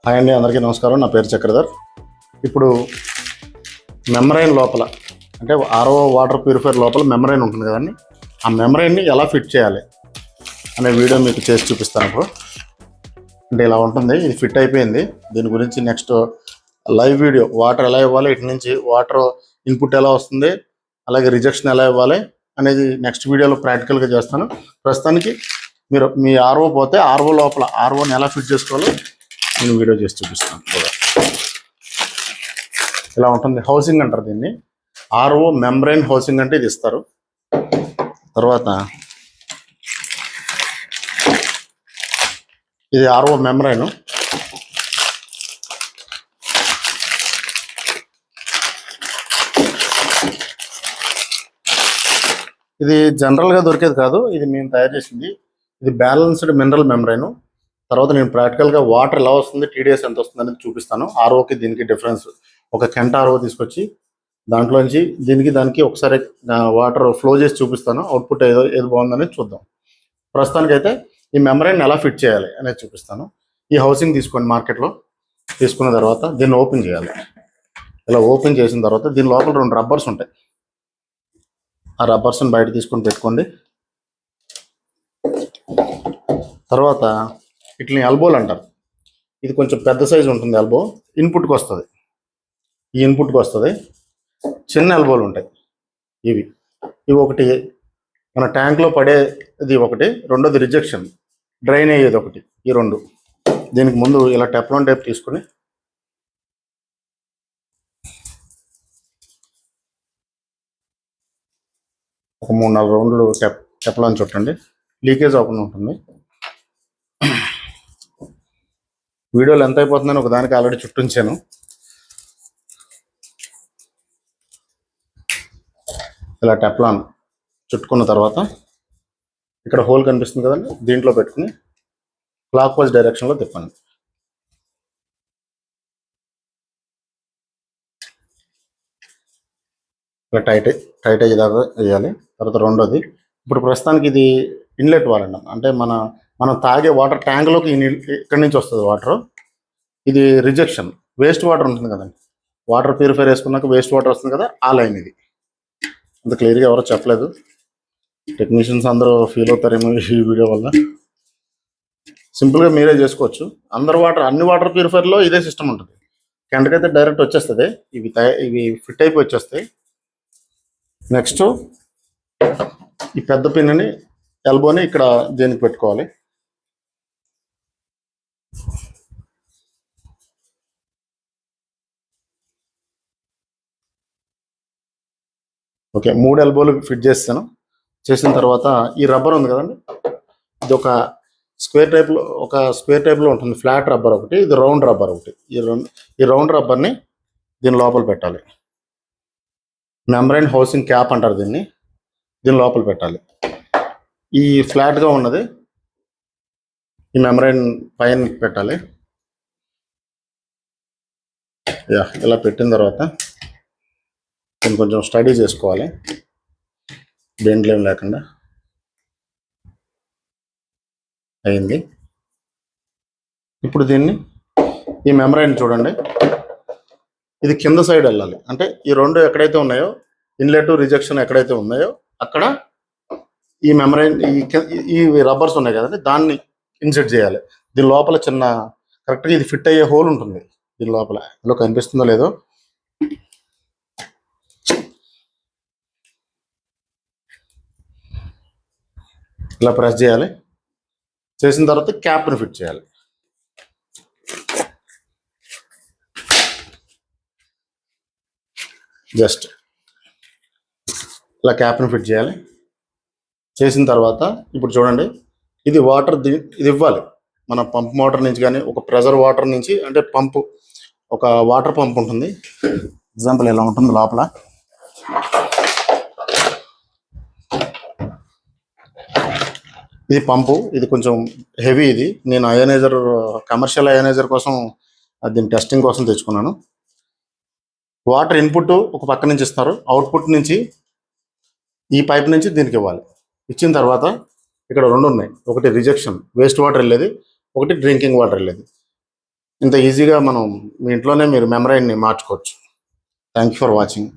Hi అండి, అందరికీ నమస్కారం. నా పేరు చక్రధర్. ఇప్పుడు మెమరైన్ లోపల అంటే ఆర్ఓ వాటర్ ప్యూరిఫైర్ లోపల మెమరైన్ ఉంటుంది కదండి, ఆ మెమరైన్ని ఎలా ఫిట్ చేయాలి అనే వీడియో మీకు చేసి చూపిస్తాను. ఇప్పుడు అంటే ఇలా ఉంటుంది, ఇది ఫిట్ అయిపోయింది. దీని గురించి నెక్స్ట్ లైవ్ వీడియో, వాటర్ ఎలా ఇవ్వాలి, ఇటు నుంచి వాటర్ ఇన్పుట్ ఎలా వస్తుంది, అలాగే రిజెక్షన్ ఎలా ఇవ్వాలి అనేది నెక్స్ట్ వీడియోలో ప్రాక్టికల్గా చేస్తాను. ప్రస్తుతానికి మీరు మీ ఆర్ఓ పోతే ఆర్ఓ లోపల ఆర్ఓని ఎలా ఫిట్ చేసుకోవాలో నేను వీడియో చేసి చూపిస్తాను కూడా. ఇలా ఉంటుంది, హౌసింగ్ అంటారు దీన్ని. ఆర్ఓ మెంబ్రెయిన్ హౌసింగ్ అంటే ఇది ఇస్తారు. తర్వాత ఇది ఆర్ఓ మెంబ్రెయిన్. ఇది జనరల్గా దొరికేది కాదు, ఇది మేము తయారు చేసింది. ఇది బ్యాలెన్స్డ్ మినరల్ మెంబ్రెయిన్. తర్వాత నేను ప్రాక్టికల్గా వాటర్ ఎలా వస్తుంది, టీడీఎస్ ఎంత వస్తుంది అనేది చూపిస్తాను. ఆర్ఓకి దీనికి డిఫరెన్స్. ఒక కెంట ఆర్ఓ తీసుకొచ్చి దాంట్లోంచి దానికి ఒకసారి వాటర్ ఫ్లో చేసి చూపిస్తాను. అవుట్పుట్ ఏది బాగుందనేది చూద్దాం. ప్రస్తుతానికైతే ఈ మెంబ్రెయిన్ ఎలా ఫిట్ చేయాలి అనేది చూపిస్తాను. ఈ హౌసింగ్ తీసుకోండి మార్కెట్లో. తీసుకున్న తర్వాత దీన్ని ఓపెన్ చేయాలి. ఇలా ఓపెన్ చేసిన తర్వాత దీని లోపల 2 రబ్బర్స్ ఉంటాయి. ఆ రబ్బర్స్ని బయట తీసుకొని పెట్టుకోండి. తర్వాత ఇట్లని ఎల్బోలు అంటారు. ఇది కొంచెం పెద్ద సైజు ఉంటుంది ఎల్బో. ఇన్పుట్కి వస్తుంది, ఈ ఇన్పుట్కి వస్తుంది. చిన్న ఎల్బోలు ఉంటాయి ఇవి. ఒకటి మన ట్యాంక్లో పడేది ఒకటి, రెండోది రిజెక్షన్ డ్రైన్ అయ్యేది ఒకటి. ఈ 2 దీనికి ముందు ఇలా టెఫ్లాన్ టేప్ తీసుకొని ఒక 3-4 రౌండ్లు టెఫ్లాన్ చుట్టండి, లీకేజ్ అవ్వకుండా ఉంటుంది. వీడియోలు ఎంత అయిపోతుందని ఒకదానికి ఆల్రెడీ చుట్టించాను. ఇలా టెఫ్లాన్ చుట్టుకున్న తర్వాత ఇక్కడ హోల్ కనిపిస్తుంది కదండి, దీంట్లో పెట్టుకుని క్లాక్ వైజ్ డైరెక్షన్లో తిప్పండి. ఇలా టైట్ అయ్యేదాకా వేయాలి. తర్వాత రెండోది, ఇప్పుడు ప్రస్తుతానికి ఇది ఇన్లెట్ వాడండి. అంటే మనం తాగే వాటర్ ట్యాంక్లోకి ఇక్కడి నుంచి వస్తుంది వాటర్. ఇది రిజెక్షన్, వేస్ట్ వాటర్ ఉంటుంది కదండి, వాటర్ ప్యూరిఫైర్ వేసుకున్నాక వేస్ట్ వాటర్ వస్తుంది కదా, ఆ లైన్ ఇది. అంత క్లియర్గా ఎవరో చెప్పలేదు, టెక్నీషియన్స్ అందరూ ఫీల్ అవుతారేమో ఈ వీడియో వల్ల. సింపుల్గా మీరే చేసుకోవచ్చు. అన్ని వాటర్ ప్యూరిఫైర్లో ఇదే సిస్టమ్ ఉంటుంది. కిందకైతే డైరెక్ట్ వచ్చేస్తుంది, ఇవి ఫిట్ అయిపోయి వచ్చేస్తాయి. నెక్స్ట్ ఈ పెద్ద పిన్ని ఎల్బోని ఇక్కడ దేనికి పెట్టుకోవాలి. ఓకే, 3 ఎల్బోలు ఫిట్ చేస్తాను. చేసిన తర్వాత ఈ రబ్బర్ ఉంది కదండి, ఇది ఒక స్క్వేర్ టైప్లో ఉంటుంది. ఫ్లాట్ రబ్బర్ ఒకటి, ఇది రౌండ్ రబ్బర్ ఒకటి. ఈ రౌండ్ రబ్బర్ని దీని లోపల పెట్టాలి. మెంబ్రెయిన్ హౌసింగ్ క్యాప్ అంటారు దీన్ని లోపల పెట్టాలి. ఈ ఫ్లాట్గా ఉన్నది ఈ మెంబ్రెయిన్ పైన పెట్టాలి. ఇలా పెట్టిన తర్వాత దీన్ని కొంచెం స్టడీ చేసుకోవాలి, బెండ్లు ఏం లేకుండా. అయింది. ఇప్పుడు ఈ మెంబ్రెయిన్ చూడండి, ఇది కింద సైడ్ వెళ్ళాలి. అంటే ఈ 2 ఎక్కడైతే ఉన్నాయో, ఇన్లెట్ రిజెక్షన్ ఎక్కడైతే ఉన్నాయో అక్కడ ఈ మెంబ్రెయిన్ ఈ రబ్బర్స్ ఉన్నాయి కదండి, దాన్ని ఇన్సెట్ చేయాలి. దీని లోపల కరెక్ట్గా ఇది ఫిట్ అయ్యే హోల్ ఉంటుంది దీని లోపల. ఇందులో కనిపిస్తుందో లేదో, ఇలా ప్రెస్ చేయాలి. చేసిన తర్వాత క్యాప్ని ఫిట్ చేయాలి. జస్ట్ ఇలా క్యాప్ని ఫిట్ చేయాలి. చేసిన తర్వాత ఇప్పుడు చూడండి, ఇది వాటర్ ఇది ఇవ్వాలి మన పంప్ మోటార్ నుంచి, కానీ ఒక ప్రెజర్ వాటర్ నుంచి. అంటే ఒక వాటర్ పంప్ ఉంటుంది. ఎగ్జాంపుల్ ఎలా ఉంటుంది లోపల, ఇది పంపు. ఇది కొంచెం హెవీ. ఇది నేను కమర్షియల్ అయోనైజర్ కోసం దీని టెస్టింగ్ కోసం తెచ్చుకున్నాను. వాటర్ ఇన్పుట్ ఒక పక్క నుంచి ఇస్తారు, అవుట్పుట్ నుంచి ఈ పైప్ నుంచి దీనికి ఇవ్వాలి. ఇచ్చిన తర్వాత ఇక్కడ 2 ఉన్నాయి, ఒకటి రిజెక్షన్ వేస్ట్ వాటర్ వెళ్ళేది, ఒకటి డ్రింకింగ్ వాటర్ వెళ్ళేది. ఇంత ఈజీగా మనం మీ ఇంట్లోనే మీరు మెమరైడ్ని మార్చుకోవచ్చు. Thank you for watching.